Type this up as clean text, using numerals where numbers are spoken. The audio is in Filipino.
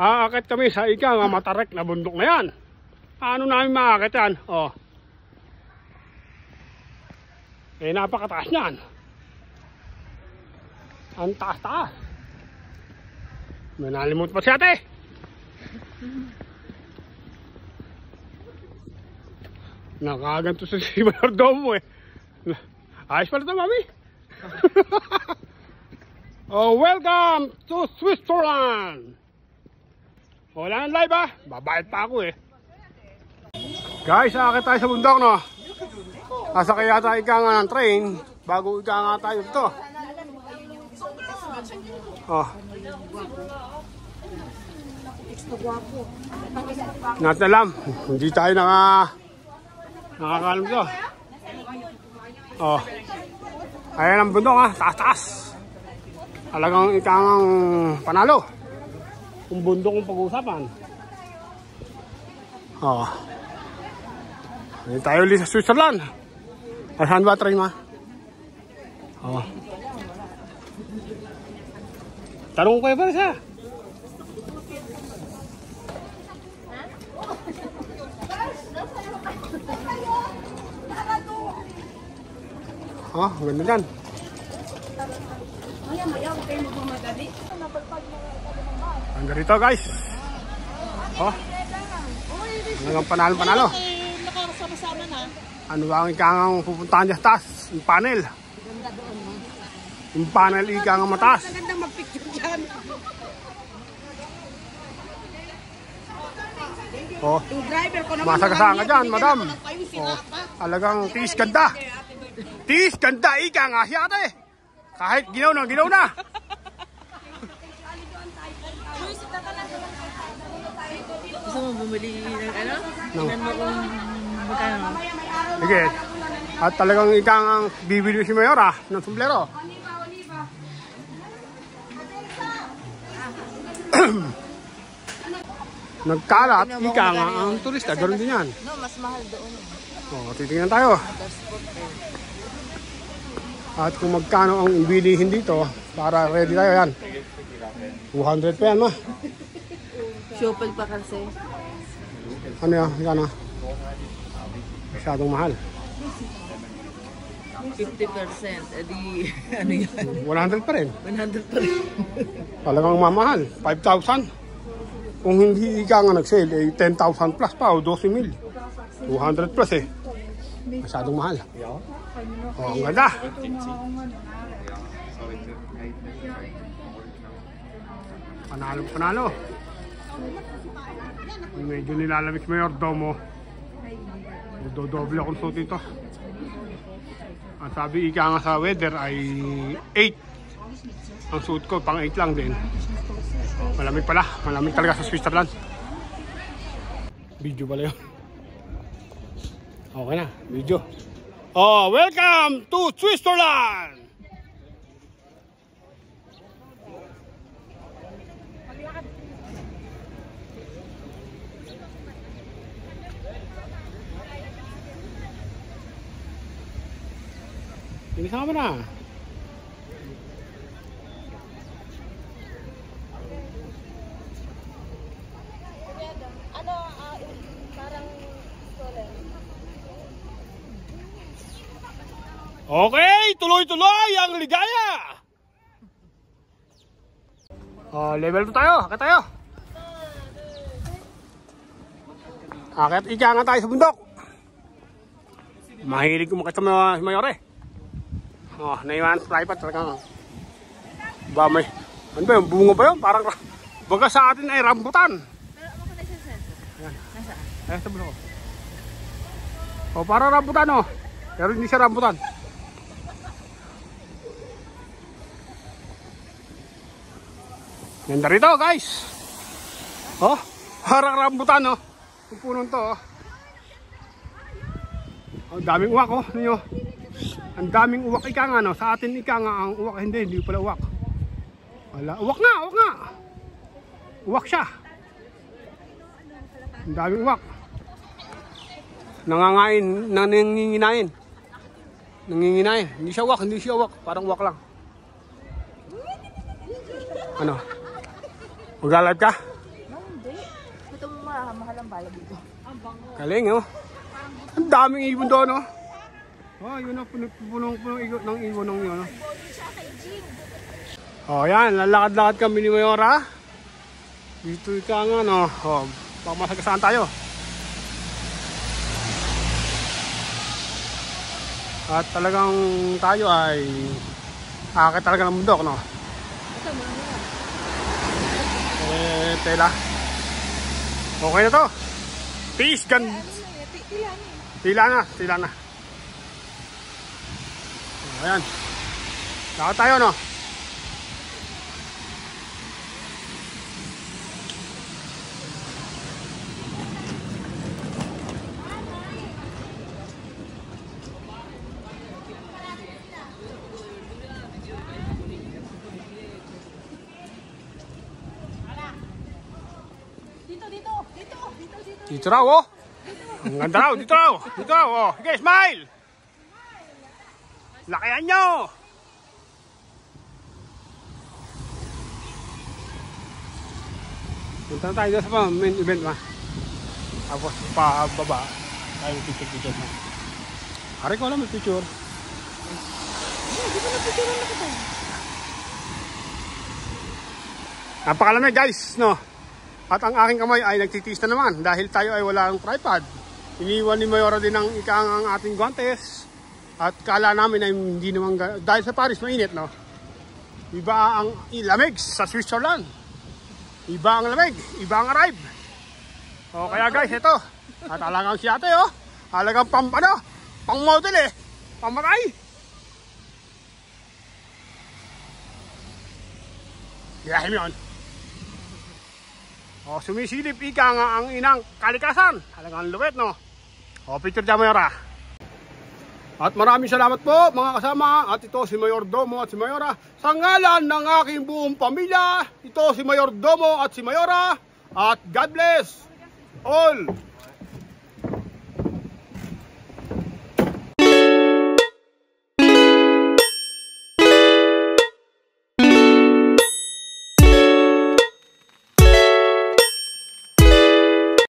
Aakit kami sa ika nga matarek na bundok na yan. Ano namin maakit yan? Oh. Eh, napakataas niyan. Ang taas-taas. May nalimut pa si ate. Nakaganto sa si Mayordomo eh. Ayos pala ito, mami. Oh, welcome to Switzerland. Wala nang live ah. Babayad pa ako eh. Guys, aakit tayo sa bundok, no? Sasakay yata ika nga ng train bago ika nga tayo dito. Oh. Natin alam, hindi tayo nakakalam dito. Oh. Ayan ang bundok ha, taas-taas. Talagang ika nga panalo. Kung bundok ang pag-uusapan. Oh. Ayan tayo ulit sa Switzerland. Saan ba train ma? Oh. Tanong ko ba siya? Oh, ganda dyan. Hanggang rito guys. Oh. Hanggang panalo-panalo. Nakakasama-sama na. Ano ba ang ikangang pupuntahan dyan sa taas? Yung panel. Yung panel ikangang mataas. Magandang mag-picture dyan. Oh. Yung driver ko naman. Masagasaan ka dyan, madam. Oh. Talagang tiis ganda. Tiis ganda ika nga siya ate. Kahit ginaw na. Gusto mo bumili ng ano? Tingnan mo kung magkano. Sige. At talagang ikang ang bibili si Mayor ng sombrero. Nagkalat, ika nga ang turista. Ganoon din yan. No, mas mahal doon. O, titingnan tayo. At kung magkano ang ibilihin dito, para ready tayo yan. 200 pa yan ma. Shopel pa kasi. Ano yan? Yan masyadong mahal. 50%. Edi, ano yan? 100 pa rin. 100 pa rin. Talagang mamahal. 5,000. Kung hindi ika nga nag-sale, eh 10,000 plus pa o 12,000. 200 plus eh. Masyadong mahal. Oh, ang ganda. Panalo. Medyo nilalamig Mayordomo. Dodoble akong suot ito. Ang sabi ika nga sa weather ay 8. Ang suot ko pang 8 lang din. Malamig pala. Malamig talaga sa Switzerland. Video pala yun. Okay na. Video. Oh, welcome to Switzerland! Inisama na. Okay, tuloy-tuloy ang ligaya. Level 2 tayo, akit tayo. Akit ika nga tayo sa bundok. Mahilig kumakit sa Mayor eh. Oh, naiwan private talaga. Ba may, ano ba yung bunga ba yun? Parang baga sa atin ay rambutan. Ayan. Ayan sa bundok. Oh, parang rambutan oh. Pero hindi siya rambutan. Ganda rito guys. Oh, parang rambutan oh. Yung punong to oh. Ang daming uwak oh. Ninyo. Ang daming uwak ika nga no. Sa atin ika nga ang uwak. Hindi pala uwak. Wala. Uwak nga. Uwak siya. Ang daming uwak. Nangangain, nanginginain. Nanginginay. Hindi siya wak, hindi siya wak. Parang wak lang. Ano? Mag-live ka? No, hindi. Ito mo mahal ang bala dito. Galing, oh. Ang daming ibon doon, oh. Oh, yun na, punong ng ibon ng yun, oh. Oh, yan. Lalakad-lakad kami ni Mayora. Dito ka nga, no. Oh, pamasagasaan tayo. At talagang tayo ay akit talaga ng bundok, no? Tela. Okay na to. Peace, gan. Tila na. Ayan. Lakad tayo, no? Dito raw, oh. Ang ganda raw, dito raw. Dito raw, oh. Sige, smile. Lakayan nyo. Punta na tayo dito sa main event, ma. Tapos, pababa. Tayo ng picture mo. Hari ko alam, may picture. Hindi ko na picture na kita. Napakalamig, guys, no? At ang aking kamay ay nagtitiis na naman dahil tayo ay wala ng tripod. Iniwan ni Mayora din ang ikaang ating guantes. At kala namin ay hindi naman, dahil sa Paris mainit, no? Iba ang lamig sa Switzerland. Iba ang lamig, iba ang arrive. O kaya guys, ito. At alagang si ate, oh. Alagang pang model eh. Pamatay. Yahin yun. O, sumisilip ika nga ang inang kalikasan. Halagang luwet, no? O, picture dyan, Mayora. At maraming salamat po, mga kasama. At ito si Mayordomo at si Mayora. Sa ngalan ng aking buong pamilya, ito si Mayordomo at si Mayora. At God bless all.